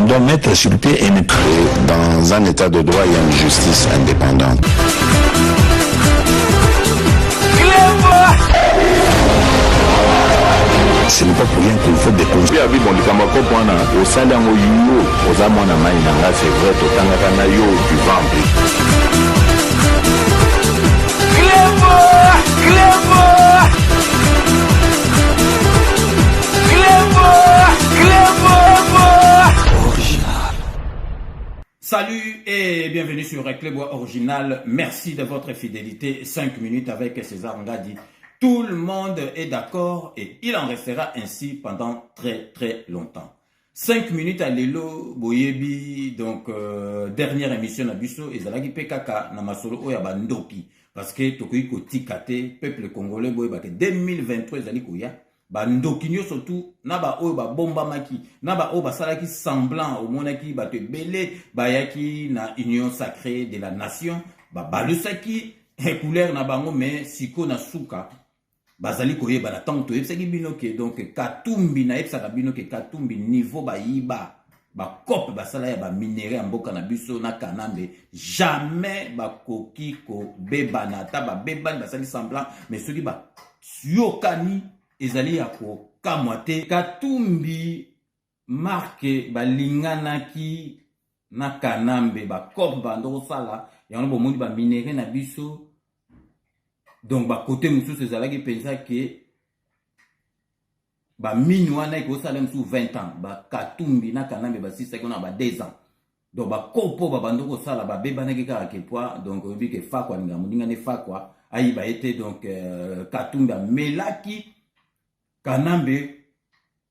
doit mettre sur pied et dans un état de droit, il y a une justice indépendante. Ce n'est pas pour rien qu'il faut découvrir. Bien, oui, bon, le Kamako, au salaire, au you, aux amants, c'est vrai, au Tanakanayo, du ventre. Salut et bienvenue sur Clébois Original. Merci de votre fidélité. 5 minutes avec César Ngadi. Tout le monde est d'accord et il en restera ainsi pendant très longtemps. 5 minutes à Lelo, Boyebi, donc dernière émission na biso, ezalaki pekaka na masolo oya bandoki. Parce que tokoyi ko tikate, peuple congolais boyeba que 2023 ezali koya. Bandoki nyo surtout, na ba oyo ba bomba maki, na ba oyo ba salaki semblant au monaki, ba te belé, ba yaki na union sacrée de la nation, ba balusaki, couleur na bango, mais siko na suka. Bazali koye ba na tango to yebsaki bino ke donc katumbi na yebsaka bino ke katumbi niveau ba yiba ba kope ba sala ya ba minéraux mboka na biso na kanambe jamais ba koki ko beba na ta ba beba ba sali semblant mais soki ba yokani ezali ya ko kamwate katumbi marque ba linganaki na kanambe ba kope ba ndo sala ya no bomundi ba minéraux na biso. Donc, côté moussou, c'est ça qui pense que minu wana iko salem sous 20 ans, katumbi na kanambe 6 qu'on a 2 ans. Donc, kopo bandoko sala beba na kika akepwa, donc obi ke fa kwa nga muninga ne fa kwa, ayi ba été donc katumbi melaki kanambe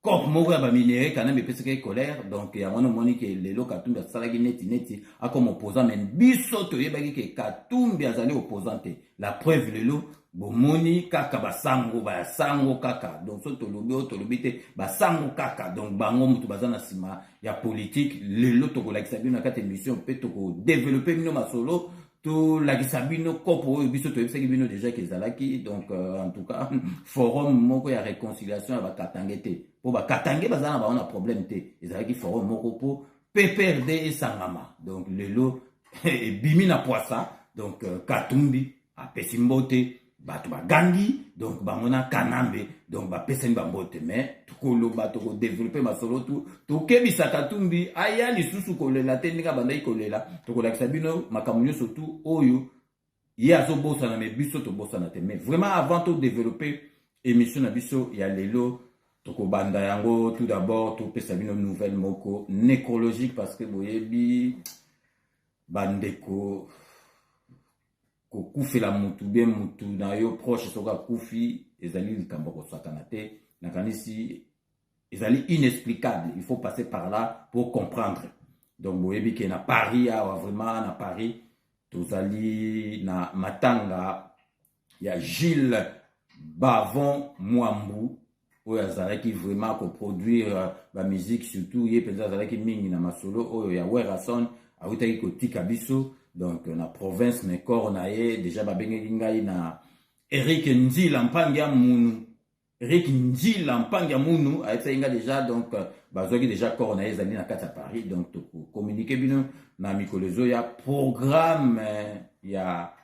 kop moko ya minéraux kanambe peseke colère, donc ya wana moni ke lelo katumbi salaki neti a comme opposant mais biso to yebaki ke katumbi azali opposante. La preuve lelo bomoni kaka basango ba sango kaka donc so tolobi te basango kaka donc bango mutu bazana sima ya politique lelo to ko la kisabino na kata émission pe to ko développer bino masolo to la kisabino kopo biso to yebsaki bino déjà que zalaki donc en tout cas forum moko ya réconciliation ya bakatangete po bakatangé bazana ba on a problème te ezalaki forum moko po PPRD et Sangama donc lelo et bimina poissa donc katumbi a pesimbote bato bagangi donc bamona kanambe donc ba peseni bambote mais tukolo bato ko développer masolo to kebisa katumbi aya lisusu kolela tenika bandai kolela to ko lakisa bino makamunyo surtout oyo ya zo bossa na me biso to bossa na te mais vraiment avant de développer émission na biso ya lelo to ko banda yango tout d'abord to pesa bino nouvelle moko nécrologique parce que boyebi bandeko kokufi la mutu bien mutu na yo proche soka kufi ezali likambo ko sakana te na kanisi ezali inexplicable, il faut passer par là pour comprendre. Donc boyebi ke na Paris vraiment na Paris tozali na matanga ya Gilles Bavon Mwambu oyo azalaki vraiment ko produire la musique surtout ye penza azalaki mingi na masolo oyo ya Werason awitaki ko tika biso. Donc, na province, mais coronaye, déjà, ngai na Eric Nzila Mpangia Mounou. Eric Nzila Mpangia Mounou, a été déjà, donc, bazoki déjà coronaye, zali na kata Paris, donc, communiquer bino, na mikolezo, ya programme, ya,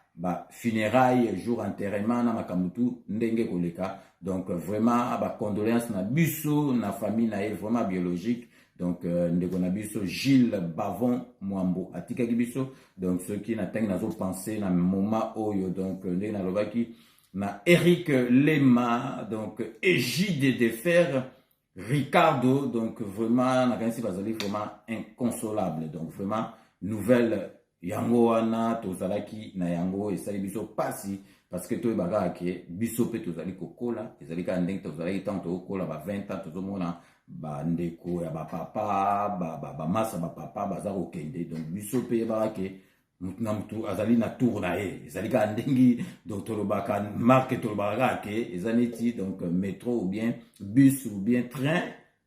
funérailles, jour enterrement, na makamutu, ndenge koleka. Donc, vraiment, condoléances na biso, na famille, na vraiment biologique. Donc, ndeko na biso Gilles Bavon Mwambo atika biso donc ceux qui n'atteignent nazo penser na moment oyo donc ndeko na lobaki na Eric Lema donc Égide de Fer Ricardo donc vraiment na kanisi bazali vraiment inconsolable donc vraiment nouvelle yango wana tozalaki na yango esali biso pasi parce que to baga ke biso pe tozali kokola ezali ka ndenge tozali tant kokola ba 20 ans tozomona bandeko ya ba papa ba masa ba papa baza ko kende donc biso pe ba ke mutu na mutu azali na tour na ye ezali ka ndengi donc tolobaka marque tolobaka ke ezaneti donc métro ou bien bus ou bien train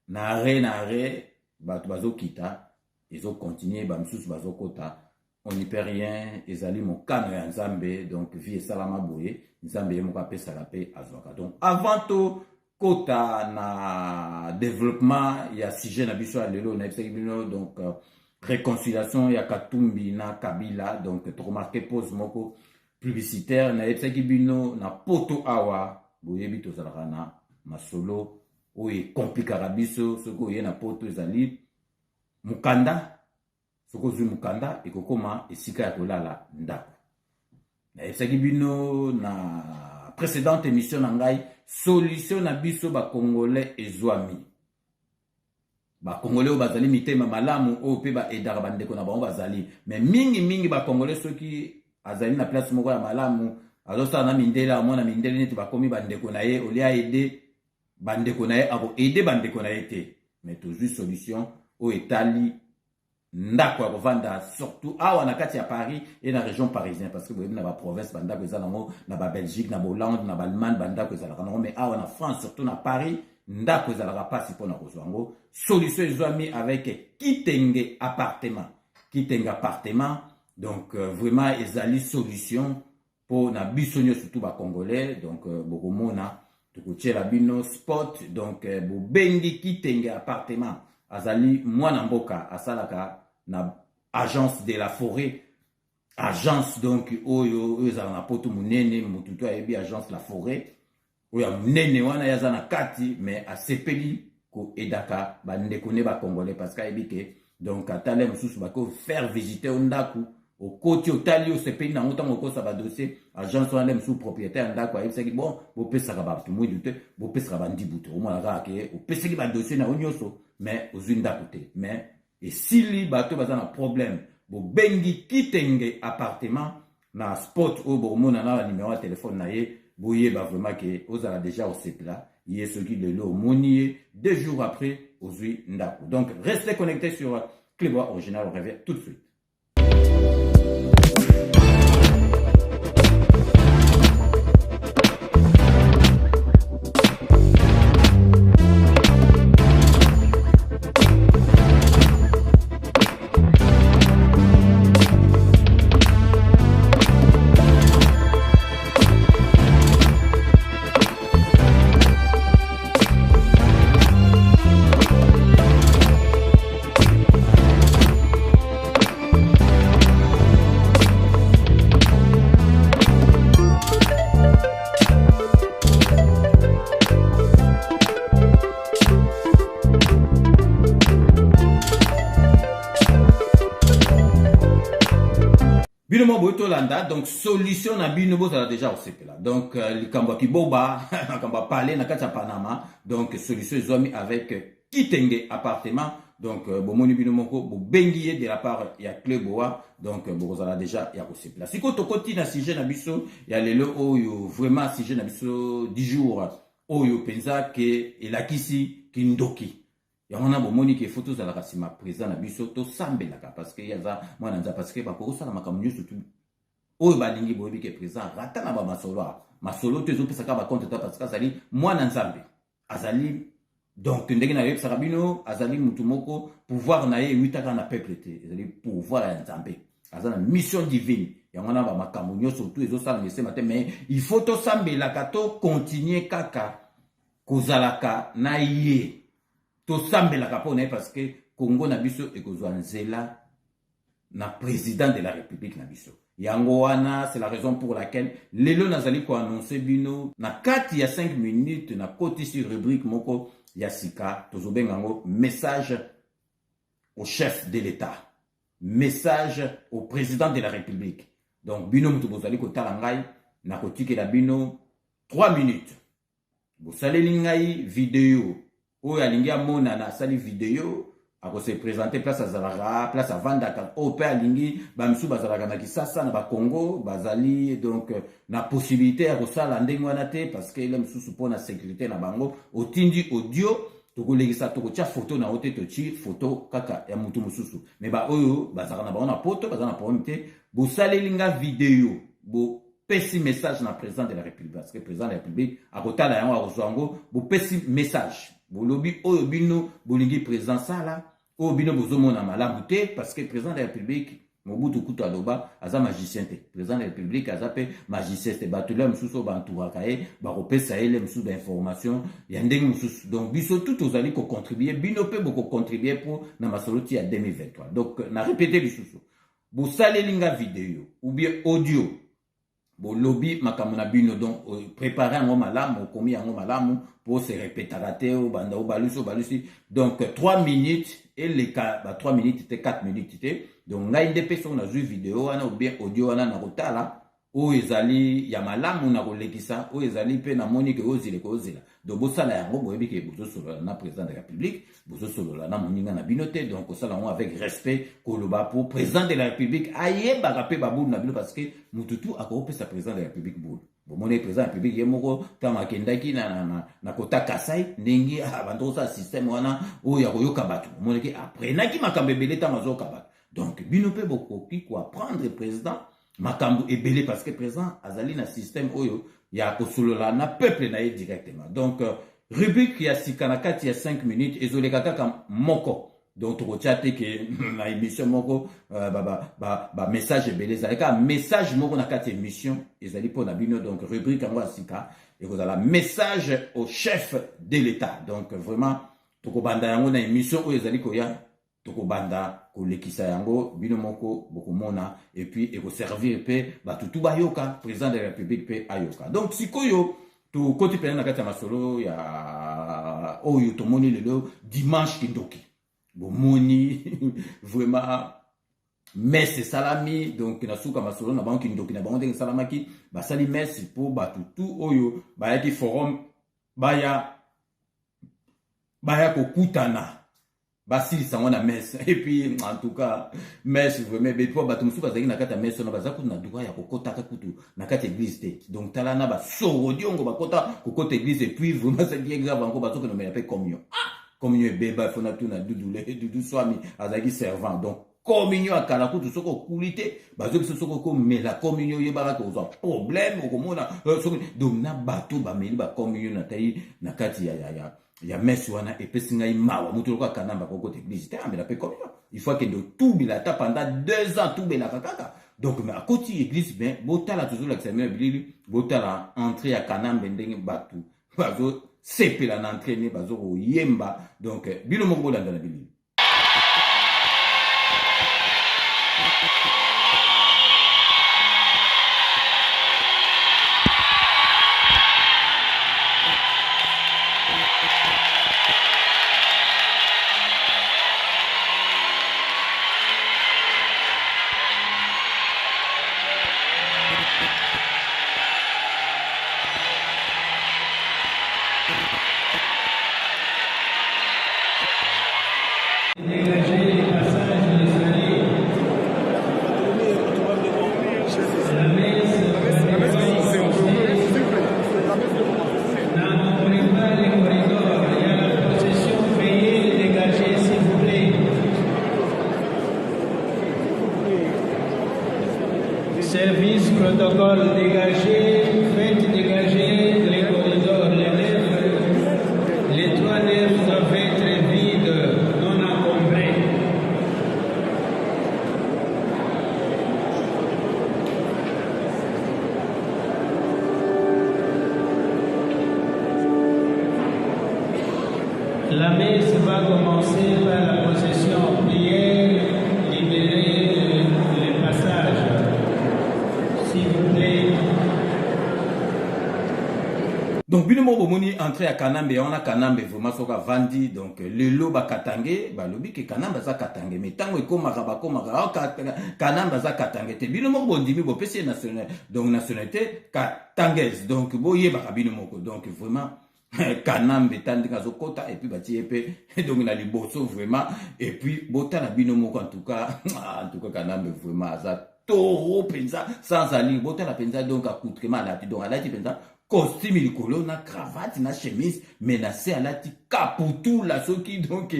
na arrêt bato bazo kita ezo continuer ba msusu bazo kota on n'y peut rien ezali mokano ya nzambe donc vie salama boye nzambe ye moko apesa la paix azwaka donc avant to kota na développement ya sujet na biso ya lelo na yebisaki bino donc réconciliation ya Katumbi na Kabila donc to remarquer pause moko publicitaire na yebisaki bino na poto awa boyebi tozalaka na masolo oyo komplikaka biso soki oye na poto ezali mukanda soki ozwi mukanda ekokoma esika ya kolala ndako na yebisaki bino na précédente émission na ngai solution na biso bakongolais ezwami bakongolais oyo bazali mitema malamu oyo mpe baedaka bandeko na bango bazali mais mingi bakongolais soki azali na place moko ya malamu azosala na mindele amona mindele neti bakomi bandeko na ye olia aide bandeko na ye akoaide bandeko na ye te mais tozwi solution oyo etali ndako ya kovanda surtout awa na kati ya Paris et na région parisienne parce que boyebi na baprovince bandako eza nango na babelgique na bahollande na baallemagne bandako ezalaka nango mais awa na France surtout na Paris ndako ezalaka mpasi mpona kozwa yango solution ezwami avec kitenge appartement donc vraiment ezali solution mpo na biso nyonso surtout bacongolais donc bokomona tokotiela bino spot donc bobengi kitenge appartement azali mwana mboka asalaka na agence de la forêt agence donc oyo ezala na poto munene mututu ayebi agence la forêt oyo munene wana yaza na kati mais asepeli ko edaka bandeko ne bakongolais parce que ayebi ke donc atale mosusu bako faire visiter ndako okoti otali osepeli nango ntango okosa badossier agence wana mosusu propriétaire ndako ayebisaki bon bopesaka bato mwidu te bopesaka bandibu te omona kaka ke opesaki badossier na yo nyonso mais ozwi ndako te mais esili bato baza na problème bobengi kitenge appartement na spot oyo bokomona na banimero ya telefone na ye boyeba vraiment ke ozala déjà osepela ye soki lelo omoni ye 2 jours après ozwi ndako donc restez connectés sur Clébois Original, on revient tout de suite. Bino mo landa donc solution na bino bozala déjà osepela donc likambo kiboba nakamba parler na kati ya Panama donc solution ezwami avec kitenge appartement donc bomoni bino moko bobengi ye de la part ya Clébois donc bozala déjà ya osepela siko tokoti na sujet na biso ya lelo oyo vraiment sujet na biso 10 jours oyo penza ke elakisi kindoki yango na bomoni ke photo za la kasima présent na biso to sambelaka parce que yaza mwana nza parce que bako sala makambo nyusu tu oyo balingi boyebi ke présent rata na ba masolo te zo pesaka ba compte ta parce que azali mwana nzambe azali donc ndenge na yebisa bino azali mutu moko pouvoir na ye witaka na peuple te azali pouvoir ya nzambe azana mission divine yango na ba makambo nyusu tu ezo sala mese matin mais il faut to sambelaka to continuer kaka kozalaka na ye to sambelaka po na ye parce que Congo na biso ekozwa nzela na président de la République na biso yango wana c'est la raison pour laquelle lelo nazali ko annoncer bino na kati ya 5 minutes na koti sur rubrique moko ya sika tozobengango message au chef de l'État message au président de la République donc bino mutu bozali ko tala ngai na kotikela bino 3 minutes bosaleli ngai vidéo oyo alingi amona na sali vidéo ako se présenter place azalaka place avandaka o pe alingi bamisu bazalaka na Kisasa na Congo bazali donc na possibilité ya kosala ndenge wana te parce que ile misusu po na sécurité na bango otindi audio tokolekisa tokotia photo na ote tochi photo kaka ya mutu mususu mais ba oyo bazalaka na bango na poto bazana problème te bosaleli nga vidéo bo pesi message na président de la République parce que président de la République akotala yango akozwango bo pesi message bolobi oyo bino bolingi président sala oyo bino bozomona malamu te parce que président de la République Mobutu Kutu aloba aza magicien te président de la République aza pe magicien te batula mususu banturaka ye bakopesa ye le mususu d'information ya ndenge mususu donc biso tout ozali ko contribuer bino pe boko contribuer pour na masolo ti ya 2023 donc na répéter lisusu bosalelinga vidéo ou bien audio bon lobby makambo na bino donc préparer yango malamu komi yango malamu pour se répétera te o banda o balusi donc 3 minutes et les cas 3 minutes te 4 minutes te donc ngai nde peso na zu vidéo wana ou bien audio wana na kotala o ezali ya malamu na kolekisa o ezali pe na moni ke ozile ko ozila donc bosala yango boyebi ke bozosolola na président de la République bozosolola na moninga na bino te donc osala yango avec respect koloba pour président de la République ayebaka pe babulu na bino parce que mututu akopesa président de la République bulu bomoni président de la République ye moko tama kendaki na kota Kasai ndenge abando sa système wana o ya koyoka bato bomoni ke après naki makambe belé tama zoka bato donc bino pe bokoki ko apprendre président makambo ebele parce que président azali na système oyo ya kosolola na peuple na ye directement donc rubrique ya sikana kati ya 5 minutes ezoleka kaka moko donc tokotia te ke na émission moko message ebele ezali kaka message moko na kati ya émission ezali mpo na bino donc rubrique yango ya sika ekozala message au chef de l'état donc vraiment tokobanda yango na émission oyo ezali koya tokobanda kolekisa yango bino moko bokomona et puis ekoservir pe batutu bayoka président de la République pe ayoka donc sikoyo tokoti pena na kati ya masolo ya oyo tomoni lelo dimanche kindoki bomoni vraiment messe salami donc na suka masolo na banki kindoki na bango ndenge salamaki basali messe pour batutu oyo bayaki forum baya kokutana basilisa ngo na messe et puis en tout cas messe vraiment mais pour bato musu bazaki na kati ya messe na bazaku na droit ya kokota kutu na kati église te donc tala na ba soro diongo bakota kokota église et puis vraiment c'est bien grave encore bato que nomela pe communion communion beba fona tuna dudu swami azaki servant donc communion akala kutu soko kulité bazo biso soko ko mela communion yebaka ko za problème okomona donc na bato ba meli ba communion na tayi na kati ya messe wana epesi ngai mawa mutu loka kanamba koko te église te amela pe communion il faut que de tout bilata pendant 2 ans tout belaka kaka donc mais à côté église ben botala toujours l'examen bilili botala entrée ya kanamba ndenge batu bazo sepela na entraîner bazo yemba donc bino moko bolanda na bilili. Service protocole dégagé, faites dégager les corridors, les 3 nefs doivent être vides, non encombrées. La messe va commencer par la procession prière, libérer les passages. S'il vous plaît. Donc bino mo bomoni entrée à Kanambe on a Kanambe vraiment soka vandi donc lelo ba katange ba lobi ke Kanambe za katange mais tango ekoma Kanambe za katange te bino mo bondimi bo pesi national donc nationalité katangaise donc boye ba bino moko donc vraiment Kanambe tandika zokota et puis bati epé donc na liboso vraiment et puis botala bino moko en tout cas Kanambe vraiment za toro penza sans ali botala penza donc accoutrement là donc alati penza costume likolo na cravate na chemise menacé alati caputou la soki donc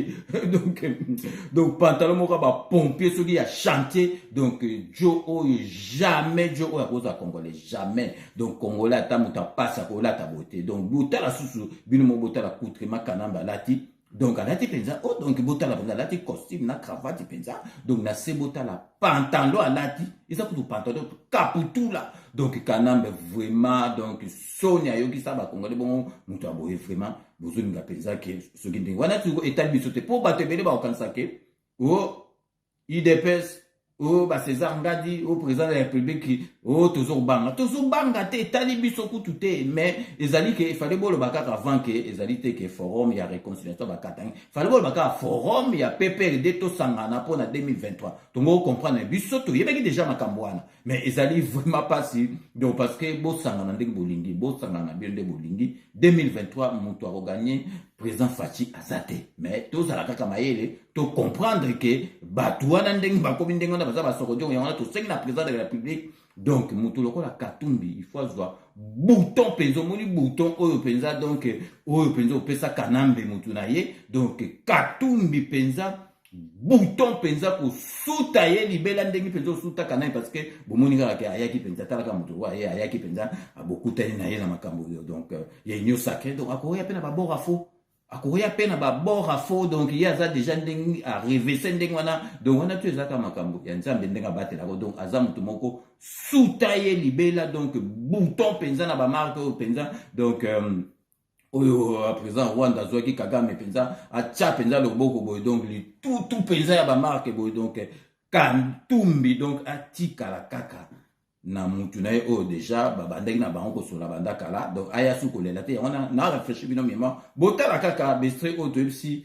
pantalon moko ba pompier soki a chantier donc Joe jamais Joe a cause congolais jamais donc congolais ata muta passa ko la taboté donc botala susu bino mo botala accoutrement Kanamba lati Donc alati penza oh donc botala penza alati costume na cravate penza donc na se botala pantalon alati isa kutu pantalon kaputu là donc kanambe vraiment donc sonia yoki sa ba congolais bon mutu aboye vraiment bozoni nga penza ke soki ndenge wana tu etali biso te po bato ebele bakokanisa ke o idps o ba César Ngadi au président de la République o toujours banga te etali biso kutu te mais ezali ke fallait bolo bakaka avant que ezali te ke forum ya réconciliation bakatang fallait bolo bakaka forum ya PPRD to sangana pour na 2023 tongo comprendre biso to yebeki déjà makambo wana mais ezali vraiment pas si donc parce que bo sangana ndenge bolingi bo sangana bien de bolingi 2023 mutu a gagné président Fachi azate mais tous à la kaka mayele to comprendre que batouana ndenge bakomi ndenge wana baza basokodio ya wana to sengi na président de la République donc mutu lokola Katumbi il faut avoir bouton penzo moni bouton oyo penza donc oyo penzo pesa kanambe mutu na ye donc Katumbi penza bouton penza pour souta ye libela ndenge penza souta kanambe parce que bomoni kaka ke ayaki penza talaka mutu wa ye ayaki penza abokutani na ye na makambo donc ye nyo sacré donc akoya pena ba bora faux akoya pena ba bora faux donc il y a déjà ndenge a rêver ndenge wana donc wana tu ezaka makambo ya nzambe ndenge batela donc azamu to moko souta ye libela donc bouton penza na ba marque penza donc oyo président Rwanda Zwaki Kagame penza acha penza loboko boy donc tout penza ya ba marque boy donc Katumbi donc atika la kaka na mutu na ye oyo déjà babandaki na bango kosola bandaka la donc aya su kolela te wana na réfléchir bino mema botala kaka bestre oyo toyebisi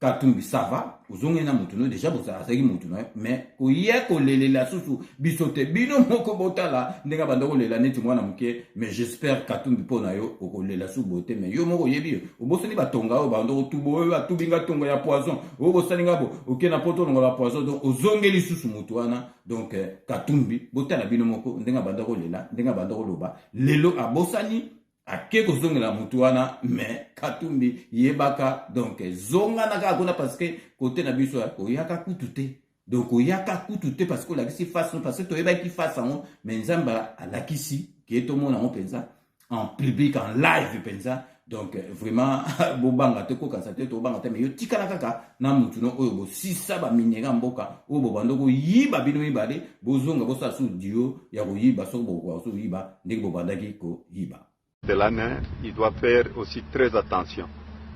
Katumbi ça va ozongi na mutu no déjà bozala azalaki mutu na ye mais koya kolelela susu biso te bino moko botala ndenge banda kolela neti mwana moke mais j'espère Katumbi mpo na yo okolela su bote mais yo moko oyebi yo obosani batonga oyo banda kotuba oyo atubinga tongo ya poison oyo bosalinga bo oke na poto longo la poison donc ozongeli susu mutu wana donc Katumbi botala bino moko ndenge banda kolela ndenge banda koloba lelo abosani ake kozongela mutu wana mais Katumbi yebaka donc zonga na kaka kuna parce que côté na biso oyaka kutu te donc oyaka kutu te parce que olakisi face parce que toyebaki face ango mais nzamba alakisi ke tomona ngo penza en public en live penza donc vraiment bobanga te kokanisa te tobanga te mais yo tikala kaka na mutu no oyo bosisa baminera mboka oyo bobanda koyiba bino mibale bozonga bosala su dio ya koyiba soki bokoka so koyiba ndenge bobandaki koyiba. De l'année, il doit faire aussi très attention.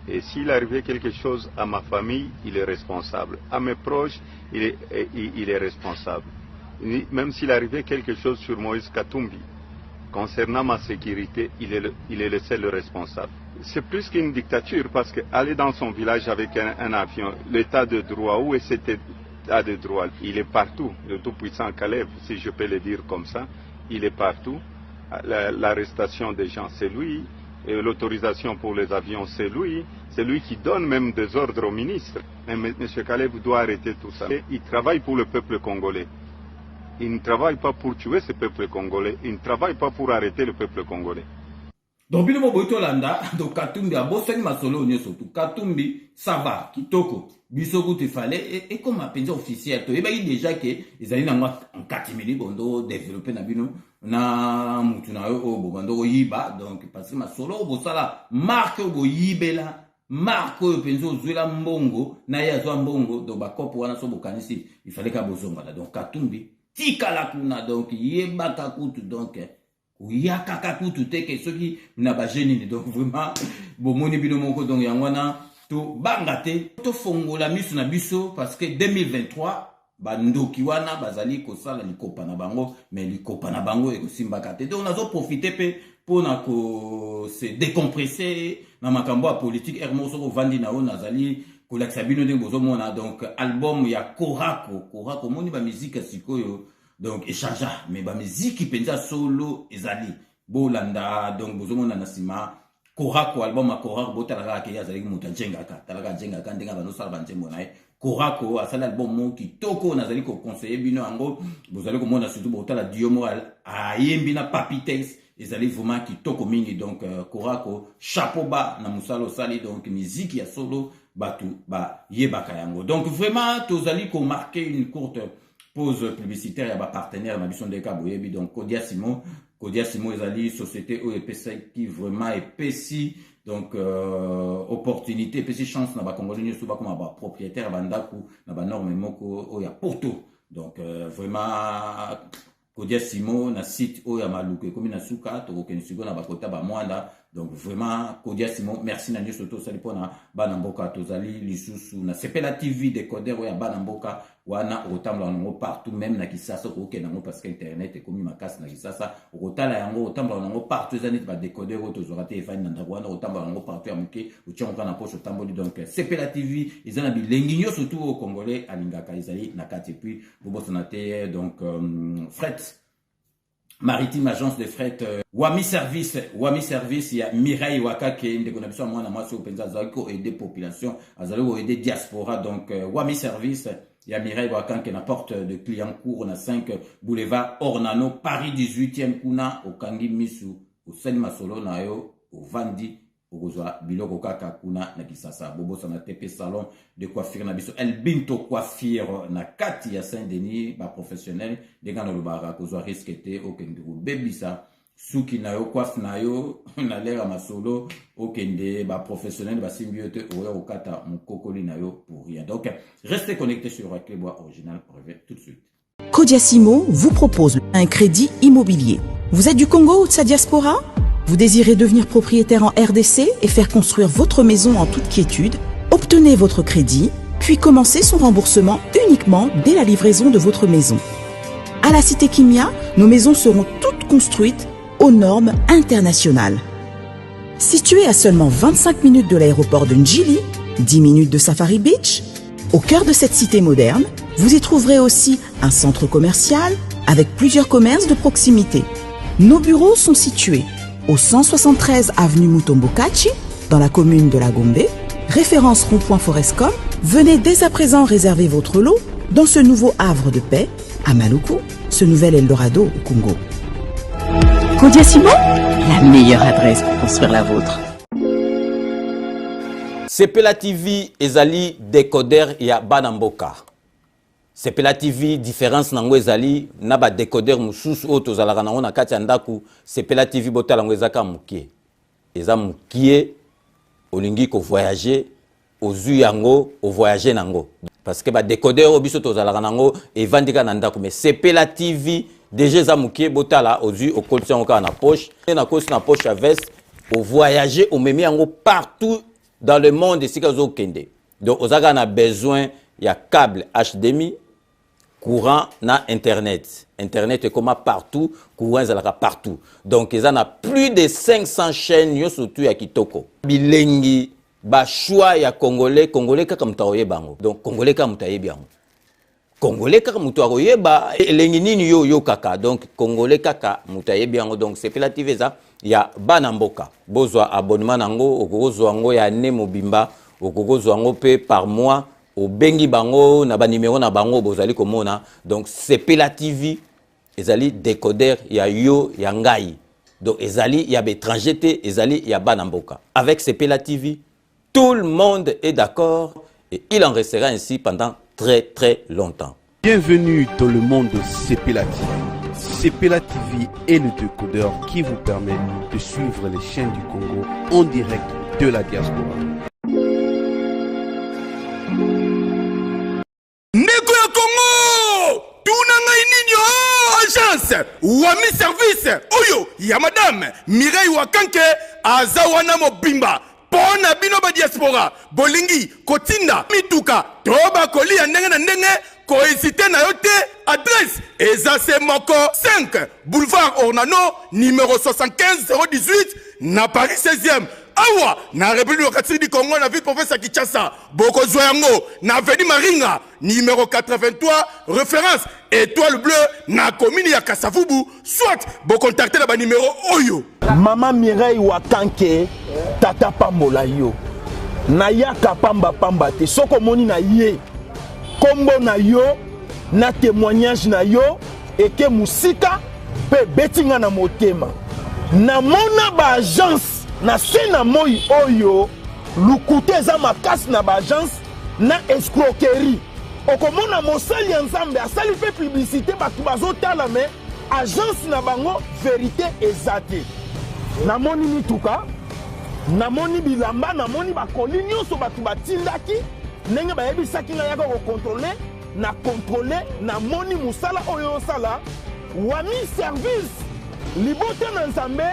Et s'il arrivait quelque chose à ma famille, il est responsable. À mes proches, il est responsable. Même s'il arrivait quelque chose sur Moïse Katumbi, concernant ma sécurité, il est le seul responsable. C'est plus qu'une dictature, parce qu'aller dans son village avec un avion, l'état de droit, où est cet état de droit? Il est partout. Le tout-puissant Caleb, si je peux le dire comme ça, il est partout. L'arrestation des gens, c'est lui. L'autorisation pour les avions, c'est lui. C'est lui qui donne même des ordres au ministre. Mais M. Caleb doit arrêter tout ça. Il travaille pour le peuple congolais. Il ne travaille pas pour tuer ce peuple congolais. Il ne travaille pas pour arrêter le peuple congolais. Donc, bino boito landa, donc Katumbi a bossé ma solo surtout. Katumbi, ça va, kitoko. Bisoku te fallait, et comme appelé officiel, tu es déjà que les alliés en 4 minutes, bondo développer na bino, na mutuna o bondo yiba, donc parce que ma solo bossala, marque bo yibela, marque penzo zuela mbongo, na ya zo mbongo, donc bakopo wana so bokanisi, il fallait ka bozonga là. Donc Katumbi, tika la kuna, donc yeba kakutu, donc, yaka kakutu teke soki na ba génie donc vraiment bomoni bino moko donc yangwana to bangate to fongola misu na biso parce que 2023 bandoki wana bazali ko sala likopa na bango mais likopa na bango e ko simbaka te donc nazo profiter pe pona ko se décompresser na makambo ya politique hermoso ko vandi na o nazali ko laksa bino ndenge bozo mona donc album ya Korako moni ba musique sikoyo donc échange mais ba musique penza solo ezali bolanda donc bozomona na sima Korako album a Korako botalaka ke yazali muta njengaka talaka njengaka ndenga bano sala banjembo na Korako asala album mo kitoko nazali ko conseiller bino ango bozali ko mona surtout botala diomo ayembi na Papitex ezali vraiment kitoko mingi donc Korako chapeau bas na musalo sali donc musique ya solo batu ba yebaka yango donc vraiment tozali ko marquer une courte pause publicitaire ya ba partenaire na biso ndeka boyebi donc Kodia Simon Kodia Simo ezali société o epesa qui vraiment epesi donc opportunité epesi chance na ba congolais nyonso ba comme ba propriétaire bandaku na ba norme moko o ya poto donc vraiment Kodia Simo na site o ya maluku comme na suka to ko kenisigo na ba kota ba mwanda donc vraiment Kodia Simo merci na nyonso to sali pona bana mboka tozali lisusu na Sepela TV décodeur o ya bana mboka wana otambla nango partout même na Kisasa ko nango parce que internet est comme makasi na Kisasa otala yango otambla nango partout ezani ba décodeur o tozora te efani na ndabwana otambla nango partout ya muke uchonga na poche otamboli donc Sepela TV ezana bilengi nyonso surtout au congolais alingaka ezali na kati puis bobosana te donc fret maritime agence de fret Wami service il y a Mireille Wakake ndeko na biso mwana mwasi openza zako aider population azali ko aider diaspora donc Wami service il y a Mireille Wakake na porte de Clignancourt na 5 boulevard Ornano Paris 18e kuna okangi misu osali masolo na yo ovandi okozwa biloko kaka kuna na Kisasa bobosa na TP salon de coiffure na biso El Binto coiffure na kati ya Saint-Denis ba professionnel de ngano lobara kozwa risquete okende bebisa suki na yo coiffe na yo na lera masolo okende ba professionnel ba symbiote oya okata mukokoli na yo pour rien donc restez connectés sur Clébois original on revient tout de suite. Kodia Simo vous propose un crédit immobilier. Vous êtes du Congo ou de sa diaspora? Vous désirez devenir propriétaire en RDC et faire construire votre maison en toute quiétude? Obtenez votre crédit, puis commencez son remboursement uniquement dès la livraison de votre maison. À la Cité Kimia, nos maisons seront toutes construites aux normes internationales. Située à seulement 25 minutes de l'aéroport de Njili, 10 minutes de Safari Beach, au cœur de cette cité moderne, vous y trouverez aussi un centre commercial avec plusieurs commerces de proximité. Nos bureaux sont situés au 173 avenue Mutombokachi, dans la commune de la Gombe, référence rond-point Forescom. Venez dès à présent réserver votre lot dans ce nouveau havre de paix à Maluku, ce nouvel Eldorado au Congo. Kodia Simo, la meilleure adresse pour construire la vôtre. Sepela TV ezali décodeur ya Banamboka. Sepela TV différence nango ezali na ba décodeur mususu oto zalaka nango na kati ya ndaku Sepela TV botala ngo ezaka mukie. Eza mukie olingi ko voyager ozu yango o voyager nango parce que ba décodeur obiso to zalaka nango evandika na ndaku mais Sepela TV déjà eza mukie botala ozu okolisa ngo na poche na kosi na poche à veste o voyager o memi yango partout dans le monde ici kazo kende. Donc ozaka na besoin ya câble HDMI courant na internet. Internet est comme partout, courant est partout. Donc ils en a plus de 500 chaînes yo surtout ya kitoko. Bilengi ba choix ya congolais kaka mutaoye bango. Donc congolais kaka mutaye bango. Congolais kaka mutaoye ba elengi nini yo kaka. Donc congolais kaka mutaye bango. Donc c'est Sepela TV ça ya Banamboka. Bozwa abonnement nango okozwa ngo ya ne mobimba okozwa ngo pe par mois. Au bengi bango na ba numéro na bango bozali komona donc Sepela TV ezali décodeur ya yo ya ngai donc ezali ya étranger te ezali ya Banamboka avec Sepela TV tout le monde est d'accord et il en restera ainsi pendant très très longtemps. Bienvenue dans le monde de Sepela TV. Sepela TV est le décodeur qui vous permet de suivre les chaînes du Congo en direct de la diaspora. Ndeko ya Congo, tuna ngai nini agence Wami service oyo ya madame Mireille Wakanke azawana mobimba pona bino ba diaspora bolingi kotinda mituka toba kolia ndenge na ndenge ko hésiter na yote adresse ezase moko 5 boulevard Ornano numéro 75 018 na Paris 16e. Awa na République démocratique du Congo na ville province Kinshasa boko zoyango na avenue Maringa numéro 83 référence étoile bleue na commune ya Kasavubu soit bo contacter la ba numéro oyo Maman Mireille Wakanke tata pambola yo na yaka pamba te soko moni na ye kombo na yo na témoignage na yo eke musika pe betinga na motema na mona ba agence na sena moi oyo lukute za makasi na ba agence na escroquerie okomona mosali ya nzambe asali pe publicité batu bazotala me agence na bango vérité ezate namoni mituka namoni bilamba namoni bakoli nyonso bato batindaki ndenge bayebisaki ngai yaka kokontrole na kontrole namoni mosala oyo osala wami service libota na nzambe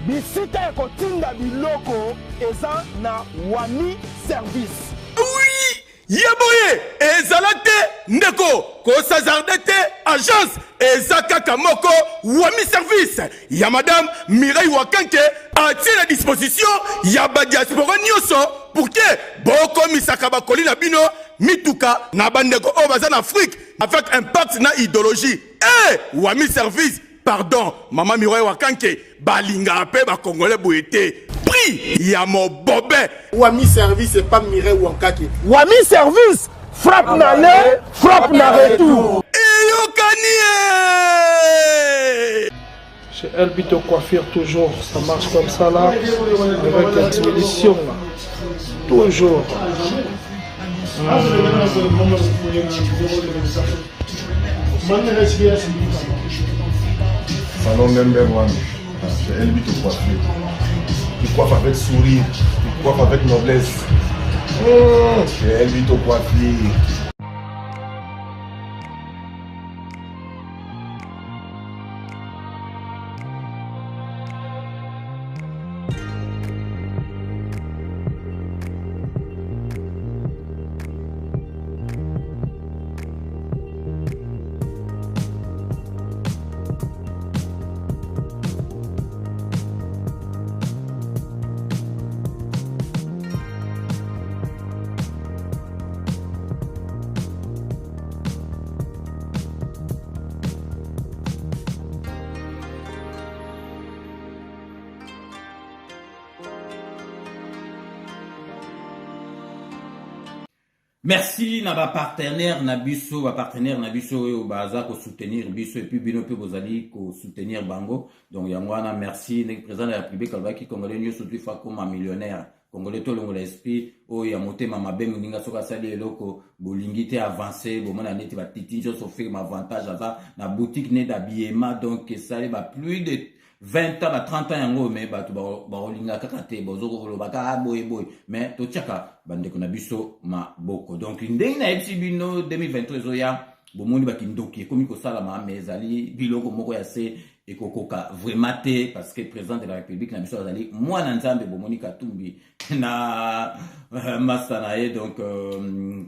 bisika ya kotinda biloko eza na wami service. Oui, yaboye ezala te ndeko kosazarde te agence eza kaka moko wami service ya madame Mireille Wakanke atie na disposition ya badiaspora nyonso pour que bokomisaka bakoli na bino mituka na bandeko oyo baza na Afrique avec impact na idéologie wami service pardon maman Mireille Wakanke balinga pe ba congolais boyete prix ya mobobe wami service et pas Mireille Wakanke wami service frappe na le frappe na retour chez Elbito Coiffure toujours ça marche comme ça là avec l'expédition là toujours Salon number one chez Elbito Coiffure. Il coiffe avec sourire, il coiffe avec noblesse. Chez Elbito Coiffure. Merci na ba partenaire na biso oyo baza ko soutenir biso et puis bino pe bozali ko soutenir bango donc yangwana merci le président de la République alobaki congolais nyonso tu fa comme un millionnaire congolais to longo l'esprit o ya motema mabe muninga soka sali eloko bolingi te avancer bomona neti ba titi nyonso fait ma avantage aza na boutique ne d'habillement donc ça va plus de 20 ans à 30 ans yango mais batu ba olinga kaka te bozoko lobaka boy mais to tchaka bandeko na biso maboko donc ndenge na ebisi bino 2023 oya bomoni bakindoki ekomi kosalama mais ezali biloko moko ya se ekokoka vraiment te parce que président de la République na biso azali mwana nzambe bomoni katumbi na master na ye donc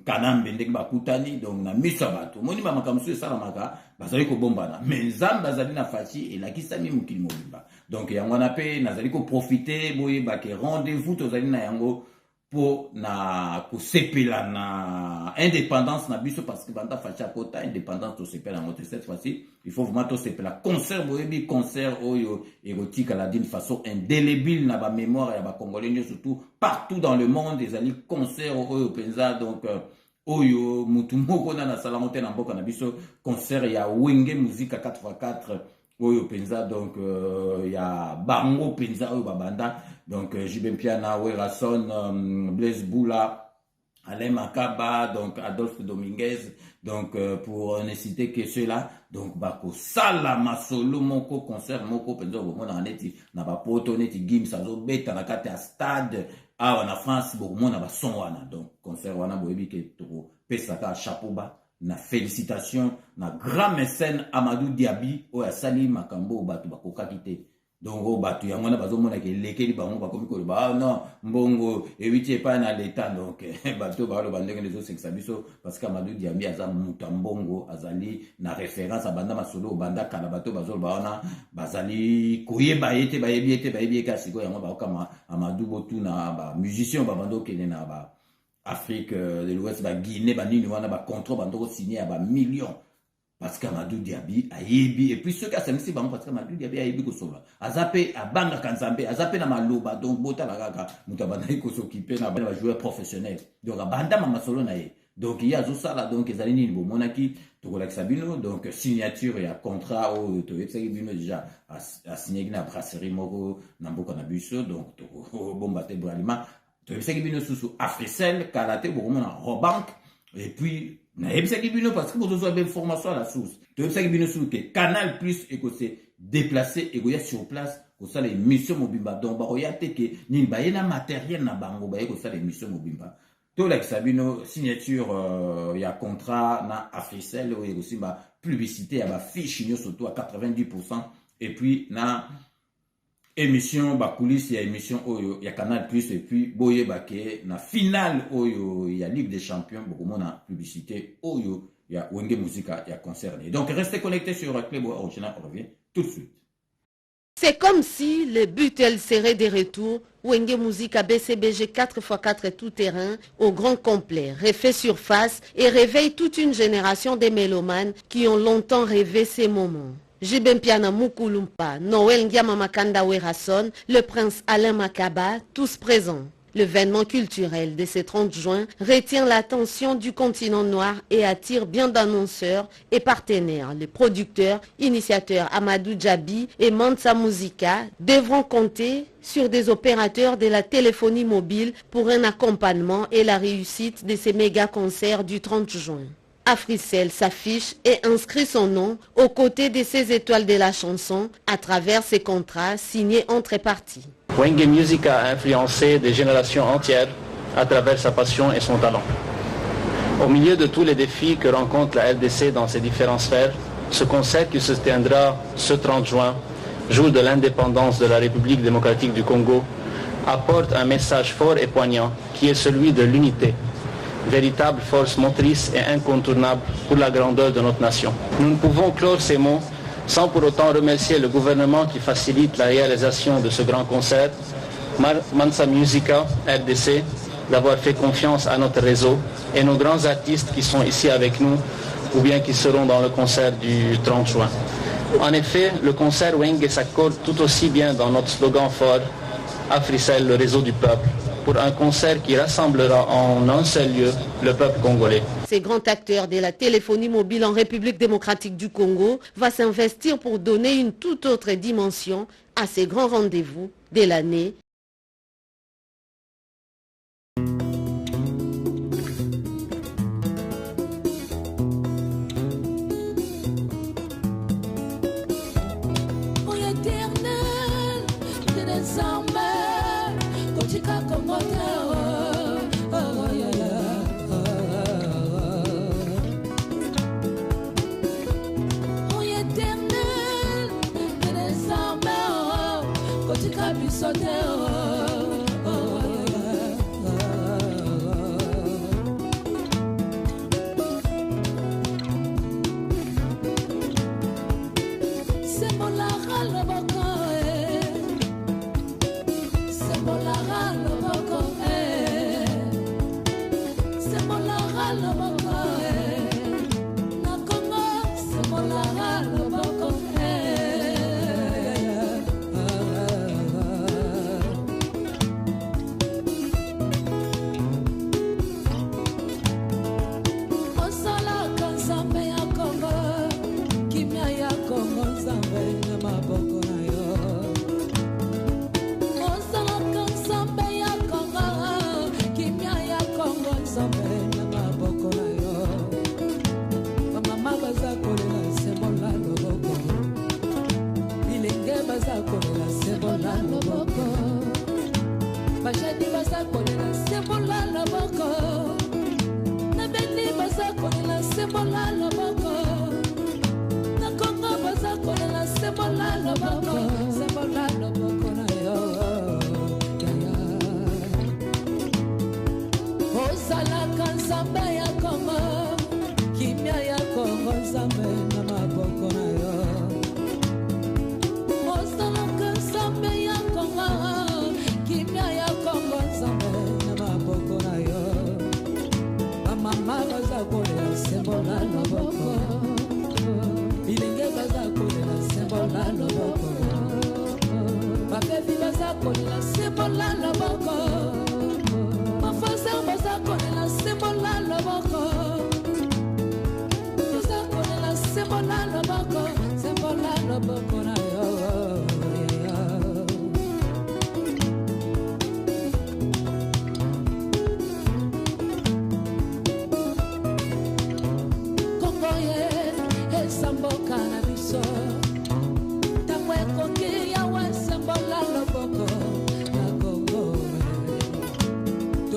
kanambe ndenge bakutani donc na miso bato moni ba makamso esalamaka bazali ko bombana mais nzambe bazali na faci elakisami mokili mobimba donc yango na pe nazali ko profiter boye ba ke rendez-vous tozali na yango pour na kosepela na indépendance na biso parce que banda facha kota indépendance to sepela ngote cette fois-ci il faut vraiment to sepela concert boyebi concert oyo érotique à la d'une façon indélébile na ba mémoire ya ba congolais surtout partout dans le monde des ali concert oyo penza donc oyo mutu moko na sala ngote na mboka na biso concert ya Wenge musique 4x4 oyo penza donc ya bango penza oyo babanda donc Jibem Piana, Werason, Blaise Boula, Alain Makaba, donc Adolphe Dominguez, donc pour ne citer que ceux-là, donc bako sala masolo moko concert moko penza bomona aneti na ba poto neti gim sazo beta na kati ya stade awa na France bomona ba son wana donc concert wana boyebi ke to pesaka chapeau bas na félicitations na grand mécène Amadou Diaby o ya sali makambo batu bakokaki te donc batu yango na bazomona ke lekeli bango bakomi ko ba non mbongo eviti pa na l'état donc batu ba lo bandenge les autres c'est biso parce que Amadou Diaby aza muta mbongo azali na référence abanda masolo banda kana batu bazol baona bazali koyeba yete bayebi ka siko yango ba kama Amadou botu na ba musicien ba bando kene na ba Afrique de l'Ouest ba Guinée ba nini wana ba contrat bando signé ba millions parce qu'Amadou Diaby a yebi et puis ceux qui sont ici parce qu'Amadou Diaby a yebi ko sola azape abanga kanzambe azape na maloba donc bota la kaka mutabana ko s'occuper na ba joueur professionnel donc abanda mama solo na ye donc il y a zo sala donc ezali ni bo monaki to ko sabino donc signature ya contrat au to etsaki bino déjà a signé na brasserie moko na mboka na biso donc to bomba te bralima to etsaki bino susu Africell Kalaté bo mona Robank Et puis, parce que vous avez une formation à la source. Canal Plus et que c'est déplacé et que y a sur place que ça les missions mobimba. Donc, bah, y a que ni ba y a matériel na bango ba y que ça les missions mobimba. Tout là que ça bino signature y a contrat na Africell ou aussi ba publicité à ba fiche surtout à 90% et puis na émission ba coulisses y a émission oyo y a Canal Plus et puis boye ba ke na finale oyo y a Ligue des Champions beaucoup na publicité oyo y a Wenge Musica y a concerné. Donc restez connectés sur Club Original, on revient tout de suite. C'est comme si le but elle serait des retours. Wenge Musica BCBG 4x4 tout terrain au grand complet, refait surface et réveille toute une génération de mélomanes qui ont longtemps rêvé ces moments. Jibem Piana Mukulumpa, Noël Ndiama Makanda Werason, le prince Alain Makaba, tous présents. L'événement culturel de ce 30 juin retient l'attention du continent noir et attire bien d'annonceurs et partenaires. Les producteurs, initiateurs Amadou Djabi et Mansa Musica devront compter sur des opérateurs de la téléphonie mobile pour un accompagnement et la réussite de ces méga concerts du 30 juin. Africell s'affiche et inscrit son nom aux côtés de ces étoiles de la chanson à travers ses contrats signés entre parties. Wenge Musica a influencé des générations entières à travers sa passion et son talent. Au milieu de tous les défis que rencontre la RDC dans ses différentes sphères, ce concert qui se tiendra ce 30 juin, jour de l'indépendance de la République démocratique du Congo, apporte un message fort et poignant qui est celui de l'unité, véritable force motrice et incontournable pour la grandeur de notre nation. Nous ne pouvons clore ces mots sans pour autant remercier le gouvernement qui facilite la réalisation de ce grand concert, Mansa Musica, RDC, d'avoir fait confiance à notre réseau et nos grands artistes qui sont ici avec nous ou bien qui seront dans le concert du 30 juin. En effet, le concert Wenge s'accorde tout aussi bien dans notre slogan fort, Africell, le réseau du peuple, pour un concert qui rassemblera en un seul lieu le peuple congolais. Ces grands acteurs de la téléphonie mobile en République démocratique du Congo va s'investir pour donner une toute autre dimension à ces grands rendez-vous de l'année.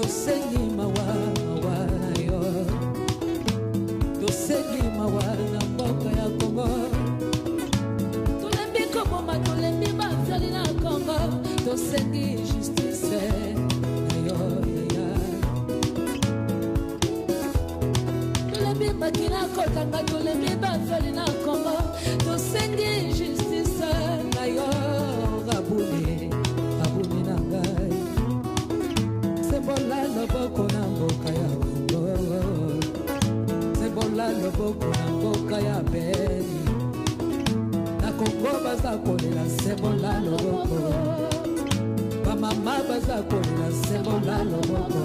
tosengi mawa na yo, tosengi mawa na mboka ya Congo, tolembi koboma tolembi bafeli na Congo, tosengi justice na yo yaya, tolembi makina kotanga tolembi bafeli na Congo, tosengi justice na yo rabuni na ngai. Sebola loboko na mboka ya Congo, sebola loboko na mboka ya Beni, na Congo baza kolela sebola loboko, bamama baza kolela sebola loboko,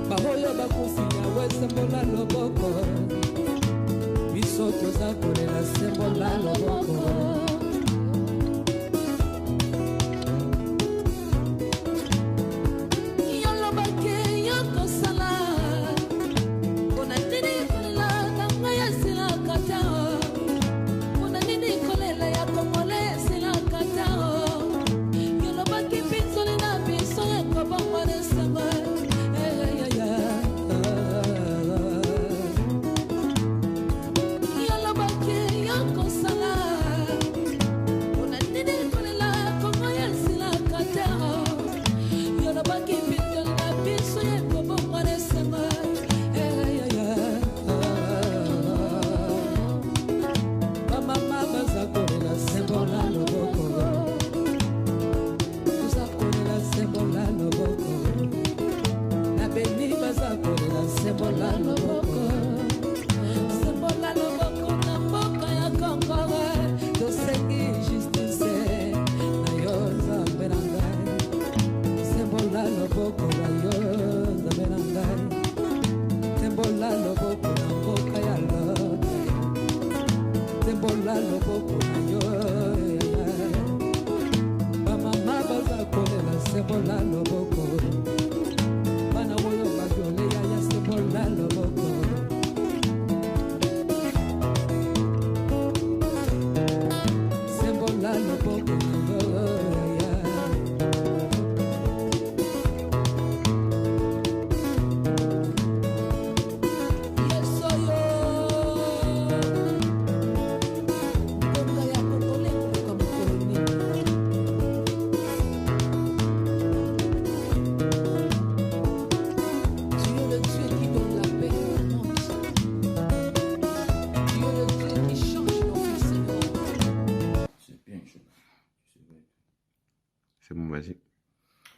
bahoyo bakufi yawe sebola loboko, biso toza kolela sebola loboko.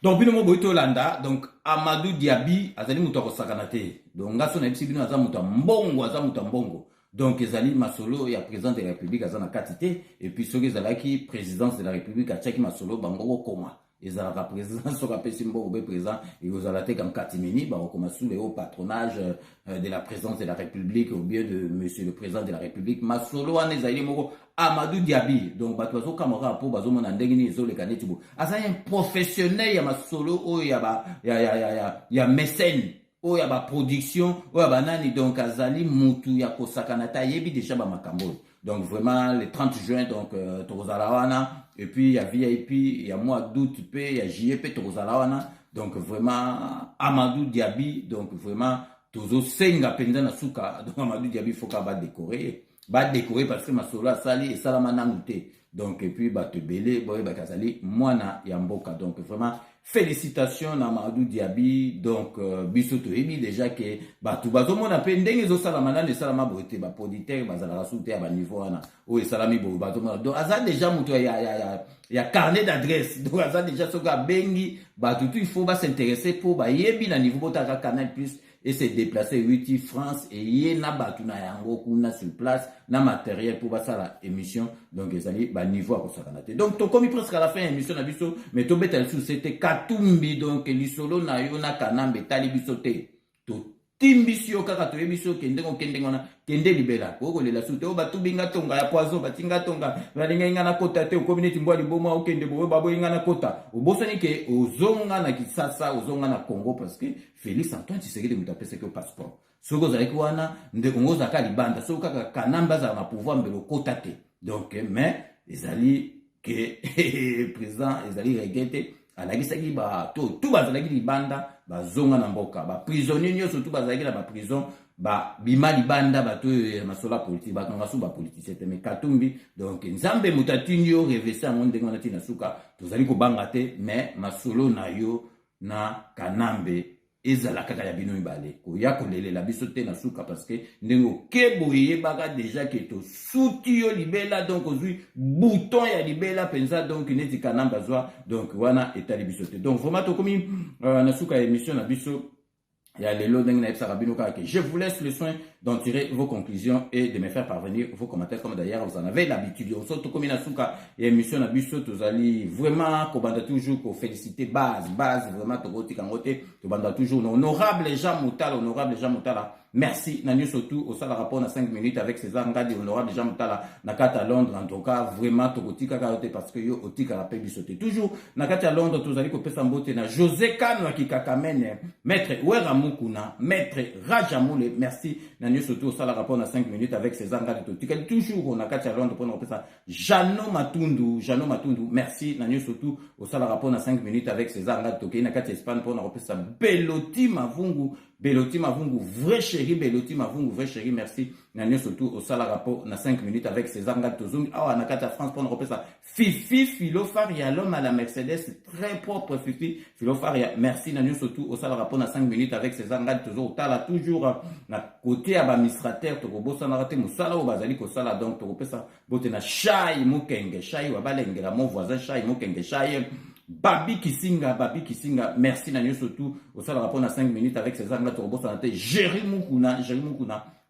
Donc bino mo boito landa donc Amadou Diaby azali muto akosakana te donc ngaso na bisi bino aza muto mbongo donc ezali masolo ya président de la République azana katité et puis soki ezalaki présidence de la République atiaki masolo bango koma ezalaka président soki apesi mbongo be président ekozala te kam katimini bakokoma sous le haut patronage de la présidence de la République au bien de monsieur le président de la République masolo wana ezali moko Amadou Diaby donc bato bazo kamera po bazo mona ndenge ni ezoleka neti bo azali un professionnel ya masolo oyo ya mécène oyo ya ba production oyo ba nani donc azali mutu ya kosakana ta yebi déjà ba makambo donc vraiment le 30 juin donc tozala wana et puis il y a VIP il y a mois d'août pe il y a juillet pe tozala wana donc vraiment Amadou Diaby donc vraiment tozo senga penza na suka donc Amadou Diaby faut ka ba décorer parce que masolo asali et salama nanute donc et puis ba te belé boy ba kazali mwana ya mboka donc vraiment félicitations na Amadou Diaby donc biso to ebi déjà que batu bazomona pe ndenge zo salama na salama bote ba poditeur bazala rasute ya ba niveau wana o salami bo bazomona donc aza déjà muto ya carnet d'adresse donc aza déjà soka bengi batu tout il faut ba s'intéresser pour ba yebi na niveau bota ka Canal+ et se déplacer 8 France et yé na batu na yango kuna sur place na matériel pour basa la émission donc ezali ba niveau à kosakana te donc to komi presque à la fin émission na biso mais to betal sous c'était Katumbi donc lisolo na yo na kanambe tali biso te to timbisio kaka to ebiso kende ngona kende libela ko lela sute o batu binga tonga ya poison batinga tonga balinga ngana kota te o community mbwa liboma o kende bo babo ngana kota o bosani ke ozonga na Kisasa ozonga na Congo parce que Félix Antoine Tshisekedi mutapesa ke passeport soko za wana nde ongoza ka libanda soko kaka kanamba za na pouvoir mbelo kota te donc mais ezali que président ezali regretté alagisaki bato tout bazalaki libanda bazonga na mboka baprisonnier nyonso tout bazalaki na baprison bima libanda bato masolo ya politique bakanga so bapoliticien te mais Katumbi donc nzambe moto atindi yo revese yango ndenge wana ntina suka tozali kobanga te mais masolo na yo na Kanambe ezala kaka ya bino mibale koya kolelela biso te na suka parce que ndenge okebo yebaka déjà que to suti yo libela donc ozwi bouton ya libela penza donc neti Kanambe azwa donc wana etali biso te donc vraiment tokomi na suka émission na biso ya lelo ndenge na yebisaka bino kaka que je vous laisse le soin d'en tirer vos conclusions et de me faire parvenir vos commentaires comme d'ailleurs vous en avez l'habitude. On sort comme suka et émission na biso tozali vraiment kobanda toujours ko féliciter base vraiment tokoti kangote tobanda toujours honorable Jean Moutala merci Nanyo surtout au sala rapport na 5 minutes avec César Ngadi honorable Jean Moutala na kata Londres en tout cas vraiment tokoti kakaote parce que yo otika rappel bisote toujours na kata Londres tozali ko pesa mbote na José Kano ki kakamene maître Wera Mukuna maître Rajamoule merci Nanyo surtout au sala rapport na 5 minutes avec César Ngadi totika toujours na kata Londres pour na pesa Jano Matundu merci Nanyo surtout au sala rapport na 5 minutes avec César Ngadi toki na kata Espagne pour na pesa Beloti Mavungu vrai chéri merci Nanyo surtout au sala rapport na 5 minutes avec César Ngadi Tozungi awa na kata France pour na pesa Fifi Philofaria l'homme à la Mercedes très propre Fifi Philofaria merci Nanyo surtout au sala rapport na 5 minutes avec César Ngadi toujours tala toujours na côté administrateur tokobosa na raté musala o bazali ko sala donc tokopesa bote na Shai Mukenge Shai wa balengela mon voisin Shai Mukenge Shai Babi Kisinga merci Nanyo surtout au sala rapport na 5 minutes avec César Ngadi tokobosa na te Jerry Mukuna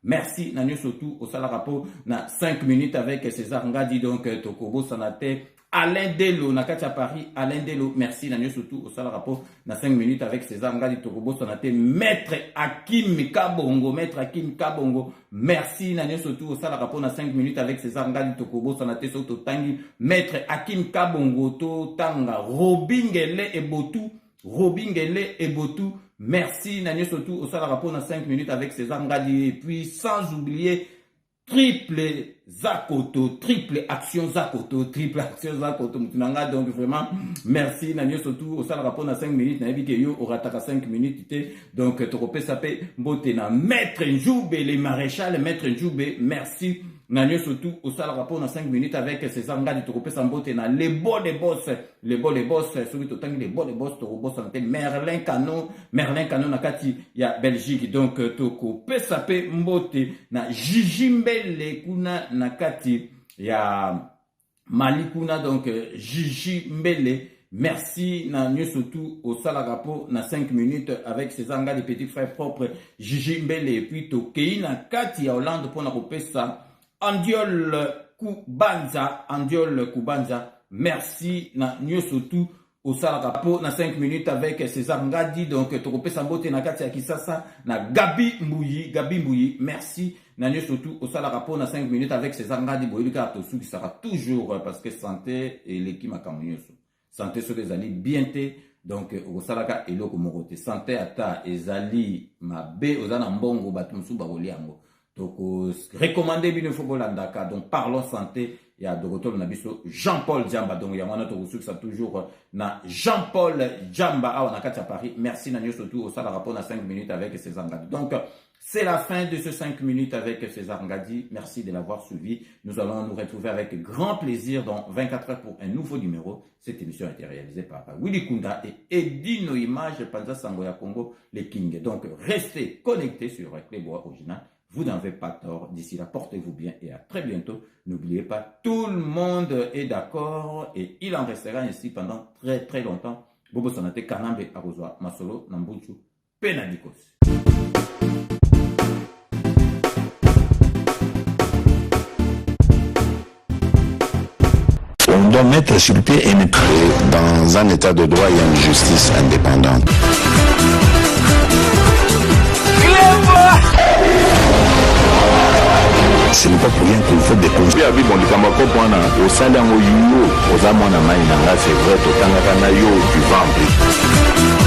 merci Nanyo surtout au sala rapport na 5 minutes avec César Ngadi donc tokobosa na te Alain Delo na Katia Paris Alain Delo merci Nanyo surtout au sala rapport na 5 minutes avec César Ngadi tokobosa na te maître Hakim Kabongo merci Nanyo surtout au sala rapport na 5 minutes avec César Ngadi tokobosa na te soto tangi maître Hakim Kabongo to tanga Robingele Ebotu merci Nanyo surtout au sala rapport na 5 minutes avec César Ngadi et puis sans oublier triple action Zakoto mutunanga donc vraiment merci Nanyo surtout au sala rapport na 5 minutes na yebi ke yo orataka 5 minutes te donc tokopesa pe mbote na maître Njoube le maréchal maître Njoube merci Nanyo surtout au sala rapport na 5 minutes avec César Ngadi tokopesa mbote na les beaux les boss celui totangi les beaux les boss tokobosa na Merlin Canon na kati ya Belgique donc tokopesa pe mbote na Gigi Mbele kuna na kati ya Mali kuna donc Gigi Mbele merci Nanyo surtout au sala rapport na 5 minutes avec César Ngadi petit frère propre Gigi Mbele et puis tokei na kati ya Hollande pour na kopesa Andiol Kubanza merci Nanyo surtout au sala rapport na 5 minutes avec César Ngadi donc tokopesa mbote na kati ya Kisasa na Gabi Mbuyi merci Nanyo surtout au sala rapport na 5 minutes avec César Ngadi boyelika tosu qui sera toujours parce que santé et l'équipe makamunyoso santé sur les alliés bien te donc au salaka eloko morote santé ata ezali mabe ozana mbongo batumsu bakoliango donc recommander bino fobolandaka donc parlons santé il y a de retour na biso Jean-Paul Djamba donc il y a mwana to ça toujours na Jean-Paul Djamba à na kati à Paris merci Nanyo surtout au sala rapport na 5 minutes avec César Ngadi donc c'est la fin de ce 5 minutes avec César Ngadi merci de l'avoir suivi nous allons nous retrouver avec grand plaisir dans 24 heures pour un nouveau numéro cette émission a été réalisée par Willy Kunda et Edino Image Panza Sangoya Congo les King donc restez connectés sur Clébois Original. Vous n'avez pas tort. D'ici là, portez-vous bien et à très bientôt. N'oubliez pas, tout le monde est d'accord et il en restera ainsi pendant très très longtemps. Bobo Sanate Kanambe Arozwa Masolo Nambuchu Penadikos. On doit mettre sur pied et dans un état de droit et une justice indépendante. Ce n'est pas pour rien qu'il faut des causes. Oui, bon, le Kamako, au salaire, au yuo, aux amants, c'est vrai, au Tanakana, du ventre.